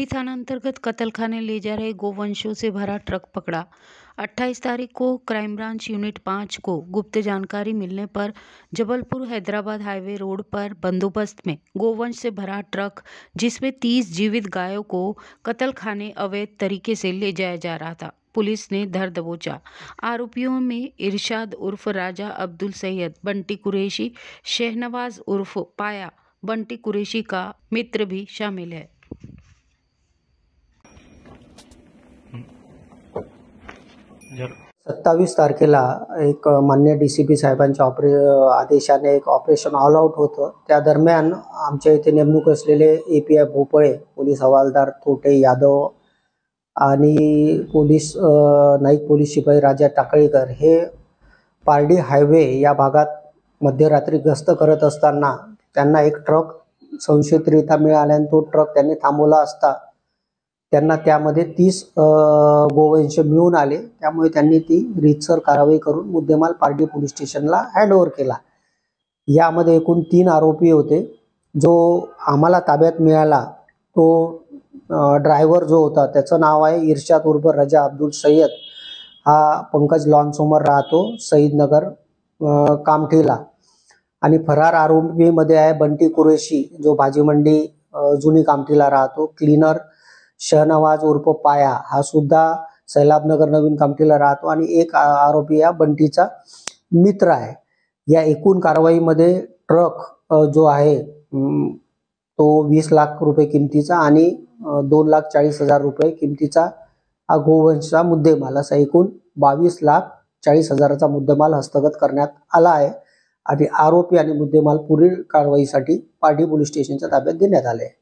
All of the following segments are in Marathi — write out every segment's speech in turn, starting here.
बंटी थाना अंतर्गत कत्लखाने ले जा रहे गोवंशों से भरा ट्रक पकड़ा। 28 तारीख को क्राइम ब्रांच यूनिट 5 को गुप्त जानकारी मिलने पर जबलपुर हैदराबाद हाईवे रोड पर बंदोबस्त में गोवंश से भरा ट्रक, जिसमें 30 जीवित गायों को कत्लखाने अवैध तरीके से ले जाया जा रहा था, पुलिस ने धर दबोचा। आरोपियों में इरशाद उर्फ राजा अब्दुल सैयद बंटी कुरैशी, शहनवाज उर्फ पाया बंटी कुरैशी का मित्र भी शामिल है। 27 तारखेला एक मान्य DCP साहेबांच्या आदेशाने एक ऑपरेशन ऑल आउट होतं। त्या दरम्यान आमच्या इथे नेमणूक असलेले API भोपळे, पोलीस हवालदार थोटे यादव आणि नाईक पोलीस शिपाई राजा टाकळीकर हे पारडी हायवे या भागात मध्यरात्री गस्त करत असताना त्यांना एक ट्रक संशयितरित्या मिळाल्याने तो ट्रक त्यांनी थांबवला असता त्यांना त्यामध्ये 30 गोवंश मिळून आले। त्यामुळे त्यांनी ती रीतसर कारवाई करून मुद्देमाल पारडी पोलीस स्टेशनला हँडओव्हर केला। यामध्ये एकूण 3 आरोपी होते। जो आम्हाला ताब्यात मिळाला तो ड्रायव्हर जो होता त्याचं नाव आहे इरशाद उर्फ राजा अब्दुल सय्यद। हा पंकज लॉन समोर राहतो, सईदनगर कामठीला। आणि फरार आरोपीमध्ये आहे बंटी कुरैशी, जो भाजी मंडी जुनी कामठीला राहतो। क्लीनर शहनवाज उर्फ पाया हा सुद्धा सैलाबनगर नवीन कामठीला राहतो। आणि एक आरोपी या बंटीचा मित्र आहे। या एकूण कारवाईमध्ये ट्रक जो आहे तो 20 लाख रुपये किमतीचा आणि 2,40,000 रुपये किमतीचा हा गोवंशचा मुद्देमाल असा एकूण 22,40,000चा मुद्देमाल हस्तगत करण्यात आला आहे। आणि आरोपी आणि मुद्देमाल पुढील कारवाईसाठी पारडी पोलीस स्टेशनच्या ताब्यात देण्यात आले आहे।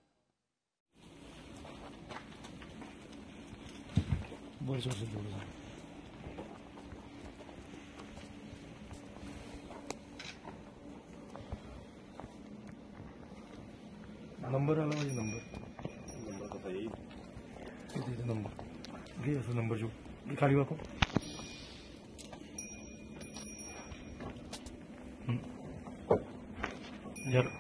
नंबर आला पाहिजे। नंबर कसा येईल? नंबर घे, असं नंबर जो खाली वाको यार।